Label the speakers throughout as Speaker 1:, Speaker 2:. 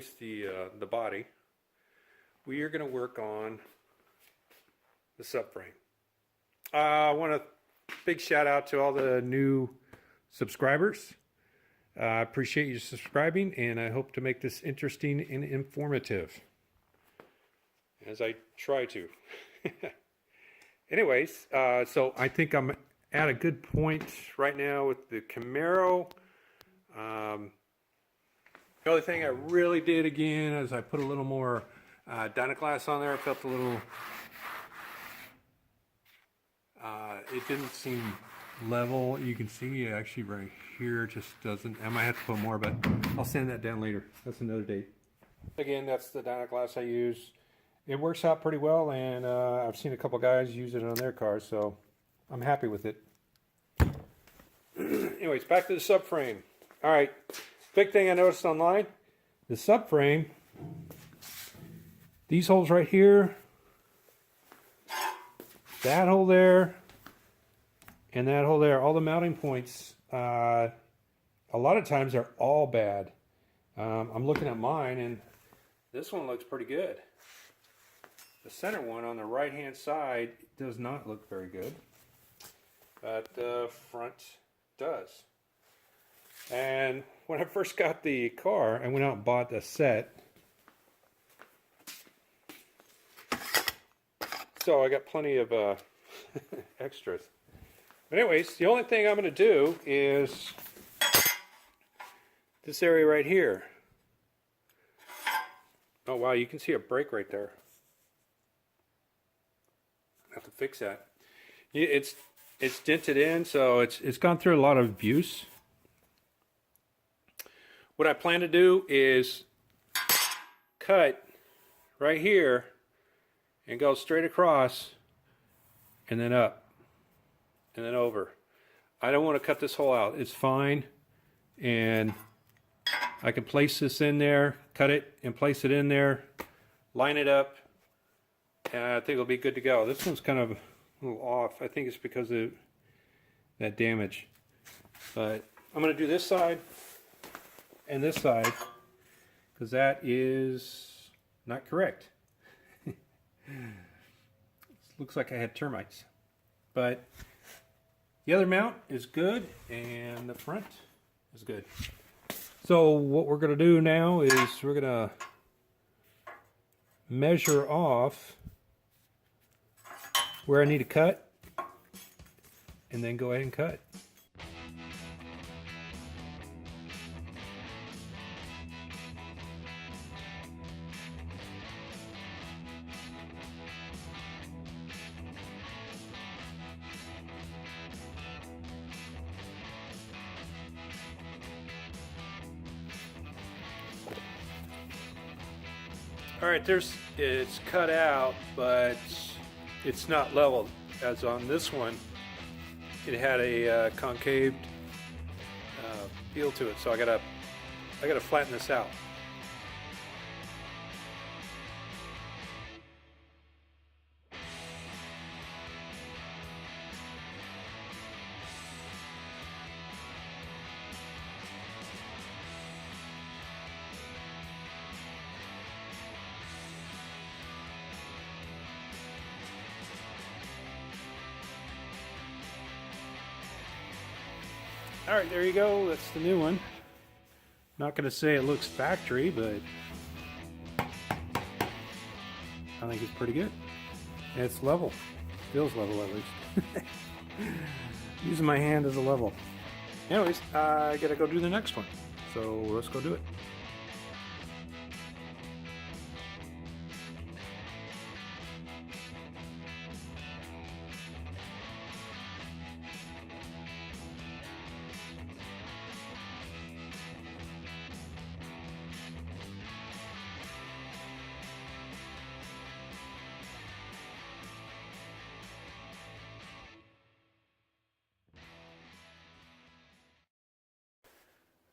Speaker 1: replaced the body. We are going to work on the subframe. I want a big shout out to all the new subscribers. I appreciate you subscribing, and I hope to make this interesting and informative, as I try to. Anyways, so I think I'm at a good point right now with the Camaro. The only thing I really did again is I put a little more Dynaglass on there. I felt a little, it didn't seem level. You can see actually right here just doesn't. I might have to put more, but I'll sand that down later. That's another date. Again, that's the Dynaglass I use. It works out pretty well, and I've seen a couple guys use it on their cars, so I'm happy with it. Anyways, back to the subframe. All right, big thing I noticed online, the subframe, these holes right here, that hole there, and that hole there, all the mounting points, a lot of times are all bad. I'm looking at mine, and this one looks pretty good. The center one on the right hand side does not look very good, but the front does. And when I first got the car, I went out and bought a set. So I got plenty of extras. But anyways, the only thing I'm going to do is this area right here. Oh wow, you can see a break right there. I have to fix that. It's dented in, so it's gone through a lot of abuse. What I plan to do is cut right here and go straight across and then up and then over. I don't want to cut this hole out. It's fine, and I can place this in there, cut it and place it in there, line it up, and I think it'll be good to go. This one's kind of a little off. I think it's because of that damage. But I'm going to do this side and this side, because that is not correct. Looks like I had termites. But the other mount is good, and the front is good. So what we're going to do now is we're going to measure off where I need to cut, and then go ahead and cut. All right, it's cut out, but it's not leveled, as on this one it had a concave feel to it, so I gotta flatten this out. Alright, there you go. That's the new one. Not going to say it looks factory, but I think it's pretty good. It's level. Feels level, at least. Using my hand as a level. Anyways, I got to go do the next one. So let's go do it.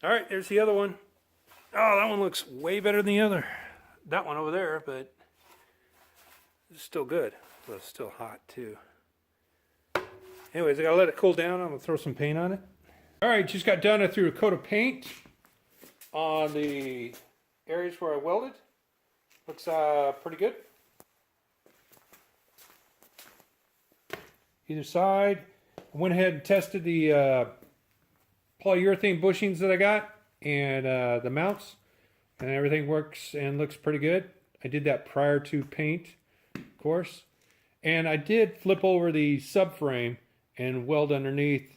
Speaker 1: All right, there's the other one. Oh, that one looks way better than the other. That one over there, but it's still good. But it's still hot too. Anyways, I gotta let it cool down. I'm gonna throw some paint on it. All right, just got done. I threw a coat of paint on the areas where I welded. Looks pretty good. Either side. I went ahead and tested the polyurethane bushings that I got and the mounts, and everything works and looks pretty good. I did that prior to paint, of course. And I did flip over the subframe and weld underneath,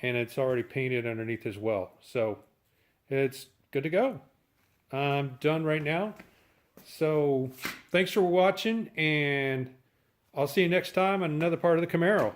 Speaker 1: and it's already painted underneath as well. So it's good to go. I'm done right now. So thanks for watching, and I'll see you next time on another part of the Camaro.